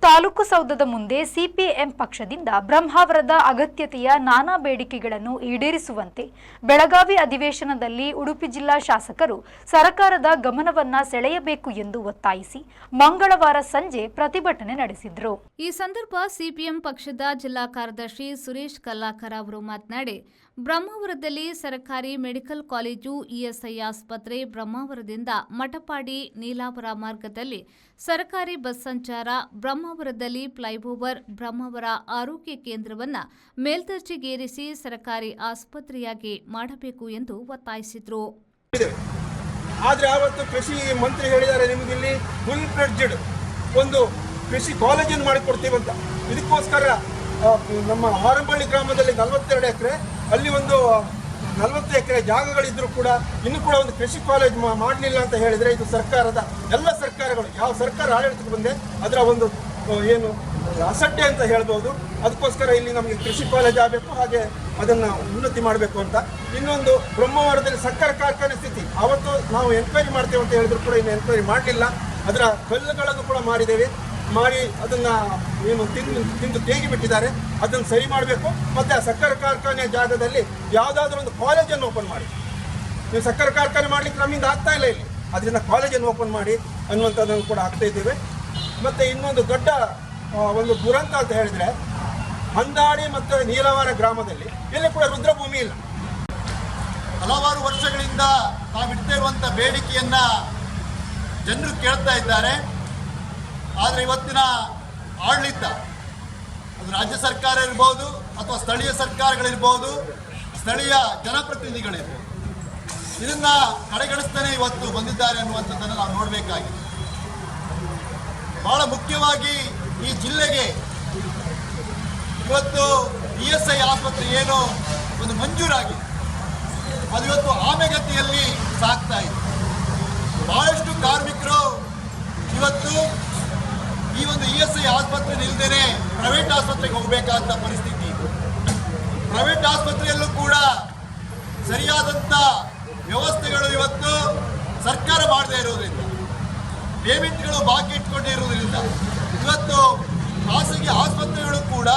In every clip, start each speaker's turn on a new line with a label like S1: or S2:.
S1: ತಾಲೂಕು ಸೌಧದ ಮುಂದೆ ಸಿಪಿಎಂ ಪಕ್ಷದಿಂದ ಬ್ರಹ್ಮಾವರದ ಅಗತ್ಯತೆಯ ನಾನಾ ಬೇಡಿಕೆಗಳನ್ನು ಈಡೇರಿಸುವಂತೆ ಬೆಳಗಾವಿ ಅಧಿವೇಶನದಲ್ಲಿ ಉಡುಪಿ ಜಿಲ್ಲಾ ಶಾಸಕರು ಸರ್ಕಾರದ ಗಮನವನ್ನ ಸೆಳೆಯಬೇಕು ಎಂದು ಒತ್ತಾಯಿಸಿ ಮಂಗಳವಾರ ಸಂಜೆ ಪ್ರತಿಭಟನೆ ನಡೆಸಿದರು. ಈ ಸಂದರ್ಭ ಸಿಪಿಎಂ ಪಕ್ಷದ ಜಿಲ್ಲಾ ಕಾರ್ಯದರ್ಶಿ ಸುರೇಶ್ ಕಲ್ಲಾಕರ್ ಅವರು ಮಾತನಾಡಿ, ಬ್ರಹ್ಮಾವರದಲ್ಲಿ ಸರ್ಕಾರಿ ಮೆಡಿಕಲ್ ಕಾಲೇಜು, ಇಎಸ್ಐ ಆಸ್ಪತ್ರೆ, ಬ್ರಹ್ಮಾವರದಿಂದ ಮಠಪಾಡಿ ನೀಲಾವರ ಮಾರ್ಗದಲ್ಲಿ ಸರ್ಕಾರಿ ಬಸ್ ಸಂಚಾರ, ಬ್ರಹ್ಮಾವರದಲ್ಲಿ ಫ್ಲೈಓವರ್, ಬ್ರಹ್ಮಾವರ ಆರೋಗ್ಯ ಕೇಂದ್ರವನ್ನು ಮೇಲ್ದರ್ಜೆಗೇರಿಸಿ ಸರ್ಕಾರಿ ಆಸ್ಪತ್ರೆಯಾಗಿ ಮಾಡಬೇಕು ಎಂದು ಒತ್ತಾಯಿಸಿದರು.
S2: ಆದರೆ ಅವತ್ತು ಕೃಷಿ ಮಂತ್ರಿ ಹೇಳಿದ್ದಾರೆ, ನಿಮಗೆ ಇಲ್ಲಿ ಫುಲ್ ಫ್ಲೆಡ್ಜ್ಡ್ ಒಂದು ಕೃಷಿ ಕಾಲೇಜನ್ನು ಮಾಡಿಕೊಡ್ತೀವಂತ. ಇದಕ್ಕೋಸ್ಕರ ನಮ್ಮ ಹಾರಂಬಳ್ಳಿ ಗ್ರಾಮದಲ್ಲಿ 42 ಎಕರೆ, ಅಲ್ಲಿ ಒಂದು 40 ಎಕರೆ ಜಾಗಗಳಿದ್ರೂ ಕೂಡ ಇನ್ನೂ ಕೂಡ ಒಂದು ಕೃಷಿ ಕಾಲೇಜ್ ಮಾಡಲಿಲ್ಲ ಅಂತ ಹೇಳಿದರೆ, ಇದು ಸರ್ಕಾರದ ಎಲ್ಲ ಸರ್ಕಾರಗಳು ಯಾವ ಸರ್ಕಾರ ಆಡಳಿತಕ್ಕೆ ಬಂದೆ ಅದರ ಒಂದು ಏನು ಅಸಡ್ಡೆ ಅಂತ ಹೇಳ್ಬೋದು. ಅದಕ್ಕೋಸ್ಕರ ಇಲ್ಲಿ ನಮಗೆ ಕೃಷಿ ಕಾಲೇಜ್ ಆಗಬೇಕು, ಹಾಗೆ ಅದನ್ನು ಉನ್ನತಿ ಮಾಡಬೇಕು ಅಂತ. ಇನ್ನೊಂದು, ಬ್ರಹ್ಮಾವರದಲ್ಲಿ ಸಕ್ಕರೆ ಕಾರ್ಖಾನೆ ಸ್ಥಿತಿ ಆವತ್ತು ನಾವು ಎನ್ಕ್ವೈರಿ ಮಾಡ್ತೇವೆ ಅಂತ ಹೇಳಿದ್ರು ಕೂಡ ಇನ್ನು ಎನ್ಕ್ವೈರಿ ಮಾಡಲಿಲ್ಲ. ಅದರ ಕಲ್ಲುಗಳನ್ನು ಕೂಡ ಮಾಡಿ ಅದನ್ನು ಏನು ತಿಂದು ತೇಗಿ ಬಿಟ್ಟಿದ್ದಾರೆ. ಅದನ್ನು ಸರಿ ಮಾಡಬೇಕು. ಮತ್ತು ಆ ಸಕ್ಕರೆ ಕಾರ್ಖಾನೆಯ ಜಾಗದಲ್ಲಿ ಯಾವುದಾದ್ರೂ ಒಂದು ಕಾಲೇಜನ್ನು ಓಪನ್ ಮಾಡಿ. ನೀವು ಸಕ್ಕರೆ ಕಾರ್ಖಾನೆ ಮಾಡಲಿಕ್ಕೆ ನಮ್ಮಿಂದ ಆಗ್ತಾ ಇಲ್ಲ, ಇಲ್ಲಿ ಅದರಿಂದ ಕಾಲೇಜನ್ನು ಓಪನ್ ಮಾಡಿ ಅನ್ನುವಂಥದ್ದನ್ನು ಕೂಡ ಆಗ್ತಾ ಇದ್ದೇವೆ. ಮತ್ತು ಇನ್ನೊಂದು ದೊಡ್ಡ ಒಂದು ದುರಂತ ಅಂತ ಹೇಳಿದರೆ, ಹಂದಾಡಿ ಮತ್ತು ನೀಲವಾರ ಗ್ರಾಮದಲ್ಲಿ ಇಲ್ಲಿ ಕೂಡ ರುದ್ರಭೂಮಿ ಇಲ್ಲ.
S3: ಹಲವಾರು ವರ್ಷಗಳಿಂದ ತಾವಿಡ್ತಾ ಇರುವಂಥ ಬೇಡಿಕೆಯನ್ನು ಜನರು ಕೇಳ್ತಾ ಇದ್ದಾರೆ. ಆದರೆ ಇವತ್ತಿನ ಆಡಳಿತ, ಅದು ರಾಜ್ಯ ಸರ್ಕಾರ ಇರ್ಬೋದು ಅಥವಾ ಸ್ಥಳೀಯ ಸರ್ಕಾರಗಳಿರ್ಬೋದು, ಸ್ಥಳೀಯ ಜನಪ್ರತಿನಿಧಿಗಳಿರ್ಬೋದು, ಇದನ್ನು ಕಡೆಗಣಿಸ್ತಾನೆ ಇವತ್ತು ಬಂದಿದ್ದಾರೆ ಅನ್ನುವಂಥದ್ದನ್ನು ನಾವು ನೋಡಬೇಕಾಗಿದೆ. ಬಹಳ ಮುಖ್ಯವಾಗಿ ಈ ಜಿಲ್ಲೆಗೆ ಇವತ್ತು ಇಎಸ್ಐ ಆಸ್ಪತ್ರೆ ಏನು ಒಂದು ಮಂಜೂರಾಗಿದೆ, ಅದು ಇವತ್ತು ಆಮೆಗತಿಯಲ್ಲಿ ಸಾಗ್ತಾ ಇದೆ. ಬಹಳಷ್ಟು ಕಾರ್ಮಿಕರು ಇವತ್ತು ಈ ಒಂದು ಇಎಸ್ಐ ಆಸ್ಪತ್ರೆ ನಿಲ್ದೇನೆ ಪ್ರೈವೇಟ್ ಆಸ್ಪತ್ರೆಗೆ ಹೋಗಬೇಕಾದಂಥ ಪರಿಸ್ಥಿತಿ ಇದೆ. ಪ್ರೈವೇಟ್ ಆಸ್ಪತ್ರೆಯಲ್ಲೂ ಕೂಡ ಸರಿಯಾದಂಥ ವ್ಯವಸ್ಥೆಗಳು ಇವತ್ತು ಸರ್ಕಾರ ಮಾಡದೇ ಇರೋದ್ರಿಂದ, ಪೇಮೆಂಟ್ಗಳು ಬಾಕಿ ಇಟ್ಕೊಂಡಿರೋದ್ರಿಂದ ಇವತ್ತು ಖಾಸಗಿ ಆಸ್ಪತ್ರೆಗಳು ಕೂಡ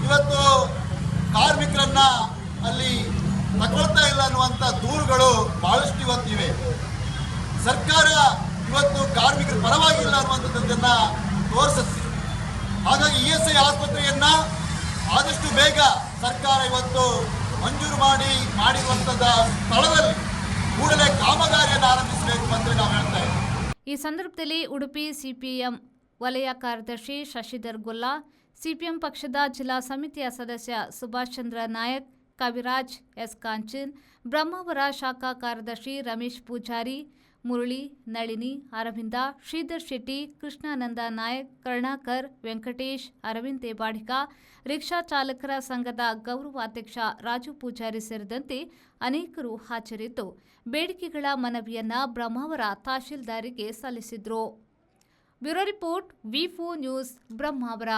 S3: ಇವತ್ತು ಕಾರ್ಮಿಕರನ್ನ ಅಲ್ಲಿ ತಗೊಳ್ತಾ ಇಲ್ಲ ಅನ್ನುವಂಥ ದೂರುಗಳು ಬಹಳಷ್ಟು ಇವತ್ತಿವೆ. ಸರ್ಕಾರ ಇವತ್ತು ಕಾರ್ಮಿಕರ ಪರವಾಗಿಲ್ಲ ಅನ್ನುವಂಥದ್ದನ್ನು ತೋರಿಸುತ್ತೆ. ಹಾಗಾಗಿ ಇಎಸ್ಐ ಆಸ್ಪತ್ರೆಯನ್ನು ಆದಷ್ಟು ಬೇಗ ಸರ್ಕಾರ ಇವತ್ತು ಮಂಜೂರು ಮಾಡಿರುವಂಥದ್ದು ಸ್ಥಳದಲ್ಲಿ ಕೂಡಲೇ ಕಾಮಗಾರಿಯನ್ನು ಆರಂಭಿಸಬೇಕು ಅಂತ ನಾವು ಹೇಳ್ತಾ ಇದ್ದೀವಿ.
S1: ಈ ಸಂದರ್ಭದಲ್ಲಿ ಉಡುಪಿ ಸಿಪಿಎಂ ವಲಯ ಕಾರ್ಯದರ್ಶಿ ಶಶಿಧರ್ ಗೊಲ್ಲಾ, ಸಿಪಿಎಂ ಪಕ್ಷದ ಜಿಲ್ಲಾ ಸಮಿತಿಯ ಸದಸ್ಯ ಸುಭಾಷ್ ಚಂದ್ರ ನಾಯಕ್, ಕವಿರಾಜ್ ಎಸ್ ಕಾಂಚನ್, ಬ್ರಹ್ಮಾವರ ಶಾಖಾ ಕಾರ್ಯದರ್ಶಿ ರಮೇಶ್ ಪೂಜಾರಿ, ಮುರಳಿ, ನಳಿನಿ, ಅರವಿಂದ, ಶ್ರೀಧರ್ ಶೆಟ್ಟಿ, ಕೃಷ್ಣಾನಂದ ನಾಯಕ್, ಕರುಣಾಕರ್, ವೆಂಕಟೇಶ್, ಅರವಿಂದ್ ದೇವಾಡಿಕ, ರಿಕ್ಷಾ ಚಾಲಕರ ಸಂಘದ ಗೌರವಾಧ್ಯಕ್ಷ ರಾಜು ಪೂಜಾರಿ ಸೇರಿದಂತೆ ಅನೇಕರು ಹಾಜರಿದ್ದು ಬೇಡಿಕೆಗಳ ಮನವಿಯನ್ನ ಬ್ರಹ್ಮಾವರ ತಹಶೀಲ್ದಾರಿಗೆ ಸಲ್ಲಿಸಿದರು. ಬ್ಯೂರೋ ರಿಪೋರ್ಟ್, ವಿ4 ನ್ಯೂಸ್, ಬ್ರಹ್ಮಾವರ.